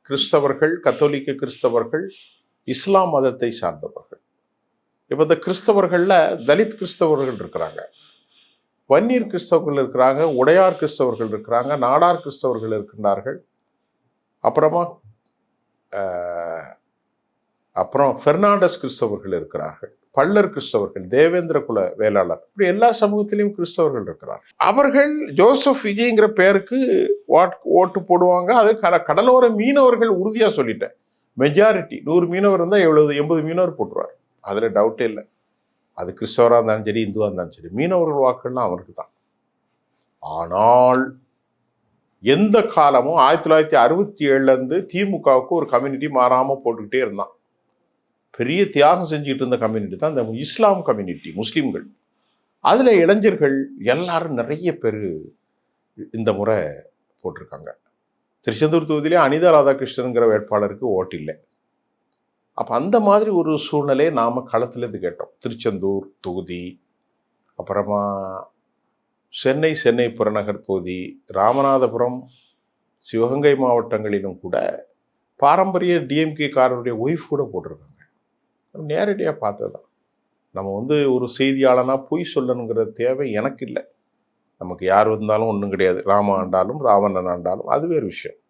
கிறிஸ்தவர்கள், கத்தோலிக்க கிறிஸ்தவர்கள், இஸ்லாம் மதத்தை சார்ந்தவர்கள். இப்போ இந்த கிறிஸ்தவர்கள்ல தலித் கிறிஸ்தவர்கள் இருக்கிறாங்க, வன்னியர் கிறிஸ்தவர்கள் இருக்கிறாங்க, உடையார் கிறிஸ்தவர்கள் இருக்கிறாங்க, நாடார் கிறிஸ்தவர்கள் இருக்கின்றார்கள். அப்புறமா அப்புறம் பெர்னாண்டஸ் கிறிஸ்தவர்கள் இருக்கிறார்கள், பல்லர் கிறிஸ்தவர்கள், தேவேந்திர குல வேளாளர், இப்படி எல்லா சமூகத்திலையும் கிறிஸ்தவர்கள் இருக்கிறார். அவர்கள் ஜோசப் விஜய்ங்கிற பேருக்கு ஓட்டு போடுவாங்க. அது கடலோர மீனவர்கள் உறுதியா சொல்லிட்டேன், மெஜாரிட்டி 100 மீனவர் இருந்தால் 80 மீனவர் போட்டுருவார். அதுல டவுட்டே இல்லை. அது கிறிஸ்தவராக இருந்தாலும் சரி, இந்துவா இருந்தாலும் சரி, மீனவர்கள் வாக்குலாம் அவருக்கு தான். ஆனால் எந்த காலமும் 1967 இருந்து திமுகவுக்கு ஒரு கம்யூனிட்டி மாறாம போட்டுக்கிட்டே இருந்தான். பெரிய தியாகம் செஞ்சுட்டு இருந்த கம்யூனிட்டி தான் இந்த இஸ்லாம் கம்யூனிட்டி, முஸ்லிம்கள். அதுல இளைஞர்கள் எல்லாரும் நிறைய பேர் இந்த முறை போட்டிருக்காங்க. திருச்செந்தூர் தொகுதியிலே அனிதா ராதாகிருஷ்ணன்கிற வேட்பாளருக்கு ஓட்டு இல்லை. அப்ப அந்த மாதிரி ஒரு சூழ்நிலையை நாம களத்திலிருந்து கேட்டோம். திருச்செந்தூர் தொகுதி, அப்புறமா சென்னை புறநகர் பகுதி, ராமநாதபுரம், சிவகங்கை மாவட்டங்களிலும் கூட பாரம்பரிய டிஎம்கே காரருடைய ஒய்ஃப் கூட போட்டிருக்காங்க. நேரடியாக பார்த்ததுதான். நம்ம ஒரு செய்தியாளனா பொய் சொல்லணுங்கிற தேவை எனக்கு இல்லை. நமக்கு யார் வந்தாலும் ஒன்றும் கிடையாது. ராம ஆண்டாலும் ராவணன் ஆண்டாலும் அது வேறு விஷயம்.